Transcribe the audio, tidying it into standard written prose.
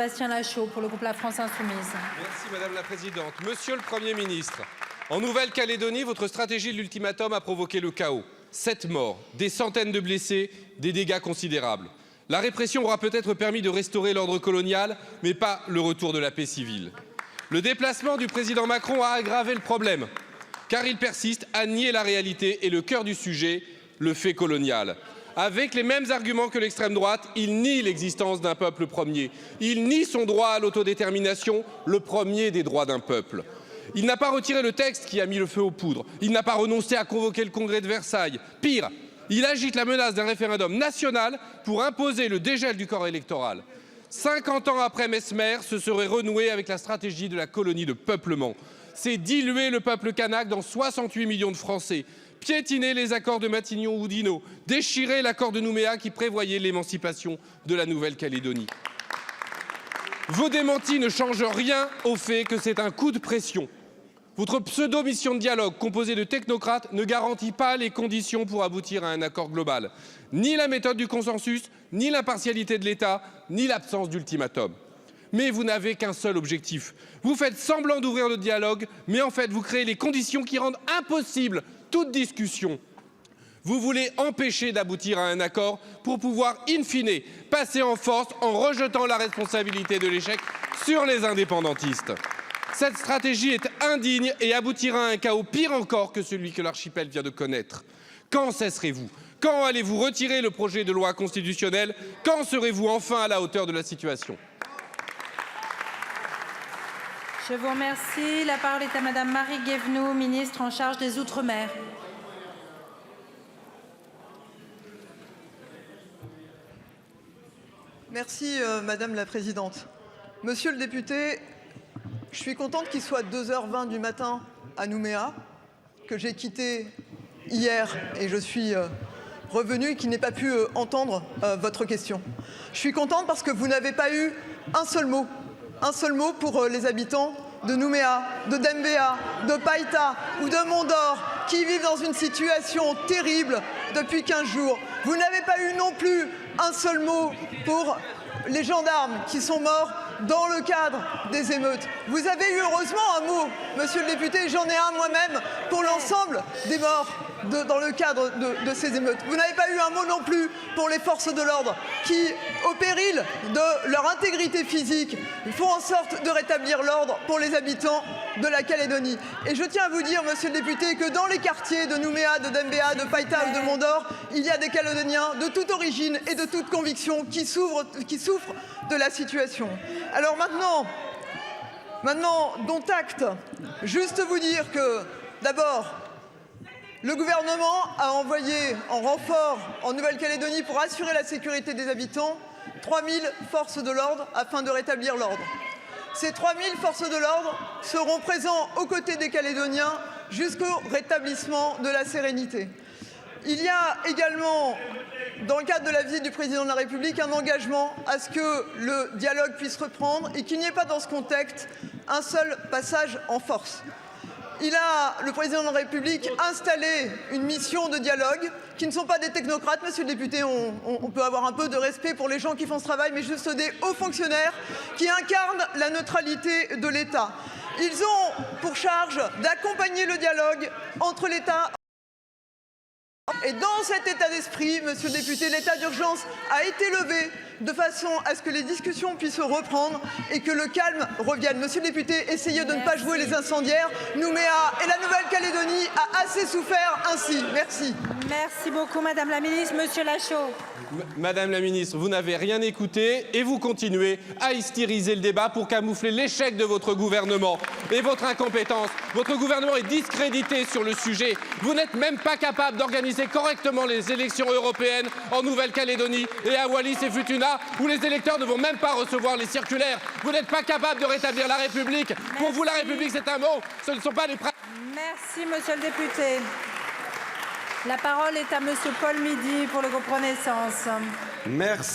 Bastien Lachaud pour le groupe La France Insoumise. Merci Madame la Présidente. Monsieur le Premier ministre, en Nouvelle-Calédonie, votre stratégie de l'ultimatum a provoqué le chaos. 7 morts, des centaines de blessés, des dégâts considérables. La répression aura peut-être permis de restaurer l'ordre colonial, mais pas le retour de la paix civile. Le déplacement du président Macron a aggravé le problème, car il persiste à nier la réalité et le cœur du sujet, le fait colonial. Avec les mêmes arguments que l'extrême droite, il nie l'existence d'un peuple premier. Il nie son droit à l'autodétermination, le premier des droits d'un peuple. Il n'a pas retiré le texte qui a mis le feu aux poudres. Il n'a pas renoncé à convoquer le congrès de Versailles. Pire, il agite la menace d'un référendum national pour imposer le dégel du corps électoral. 50 ans après Mesmer, ce serait renouer avec la stratégie de la colonie de peuplement. C'est diluer le peuple kanak dans 68 millions de Français, piétiner les accords de Matignon-Oudinot, déchirer l'accord de Nouméa qui prévoyait l'émancipation de la Nouvelle-Calédonie. Vos démentis ne changent rien au fait que c'est un coup de pression. Votre pseudo-mission de dialogue composée de technocrates ne garantit pas les conditions pour aboutir à un accord global. Ni la méthode du consensus, ni l'impartialité de l'État, ni l'absence d'ultimatum. Mais vous n'avez qu'un seul objectif. Vous faites semblant d'ouvrir le dialogue, mais en fait vous créez les conditions qui rendent impossible toute discussion. Vous voulez empêcher d'aboutir à un accord pour pouvoir, in fine, passer en force en rejetant la responsabilité de l'échec sur les indépendantistes. Cette stratégie est indigne et aboutira à un chaos pire encore que celui que l'archipel vient de connaître. Quand cesserez-vous? Quand allez-vous retirer le projet de loi constitutionnelle? Quand serez-vous enfin à la hauteur de la situation? Je vous remercie. La parole est à Madame Marie Guévenoux, ministre en charge des Outre-mer. Merci Madame la Présidente. Monsieur le député, je suis contente qu'il soit 2h20 du matin à Nouméa, que j'ai quitté hier et je suis revenu et qu'il n'ait pas pu entendre votre question. Je suis contente parce que vous n'avez pas eu un seul mot pour les habitants de Nouméa, de Dembéa, de Païta ou de Mondor qui vivent dans une situation terrible depuis 15 jours. Vous n'avez pas eu non plus un seul mot pour les gendarmes qui sont morts dans le cadre des émeutes. Vous avez eu heureusement un mot, monsieur le député, j'en ai un moi-même, pour l'ensemble des morts dans le cadre de ces émeutes. Vous n'avez pas eu un mot non plus pour les forces de l'ordre qui, au péril de leur intégrité physique, font en sorte de rétablir l'ordre pour les habitants de la Calédonie. Et je tiens à vous dire, monsieur le député, que dans les quartiers de Nouméa, de Dembéa, de Païta ou de Mondor, il y a des Calédoniens de toute origine et de toute conviction qui souffrent de la situation. Alors maintenant, dont acte, juste vous dire que, d'abord, le gouvernement a envoyé en renfort en Nouvelle-Calédonie pour assurer la sécurité des habitants 3000 forces de l'ordre afin de rétablir l'ordre. Ces 3000 forces de l'ordre seront présents aux côtés des Calédoniens jusqu'au rétablissement de la sérénité. Il y a également, dans le cadre de la visite du président de la République, un engagement à ce que le dialogue puisse reprendre et qu'il n'y ait pas dans ce contexte un seul passage en force. Le président de la République, installé une mission de dialogue qui ne sont pas des technocrates, monsieur le député, on peut avoir un peu de respect pour les gens qui font ce travail, mais juste des hauts fonctionnaires qui incarnent la neutralité de l'État. Ils ont pour charge d'accompagner le dialogue entre l'État. Et dans cet état d'esprit, monsieur le député, l'état d'urgence a été levé de façon à ce que les discussions puissent reprendre et que le calme revienne. Monsieur le député, essayez de ne pas jouer les incendiaires. Nouméa et la Nouvelle-Calédonie a assez souffert ainsi. Merci. Merci beaucoup, Madame la Ministre. Monsieur Lachaud. Madame la Ministre, vous n'avez rien écouté et vous continuez à hystériser le débat pour camoufler l'échec de votre gouvernement et votre incompétence. Votre gouvernement est discrédité sur le sujet. Vous n'êtes même pas capable d'organiser correctement les élections européennes en Nouvelle-Calédonie et à Wallis et Futuna, où les électeurs ne vont même pas recevoir les circulaires. Vous n'êtes pas capable de rétablir la République. Merci. Pour vous, la République, c'est un mot. Ce ne sont pas les pratiques. Merci, monsieur le député. La parole est à monsieur Paul Midi pour le groupe Renaissance. Merci.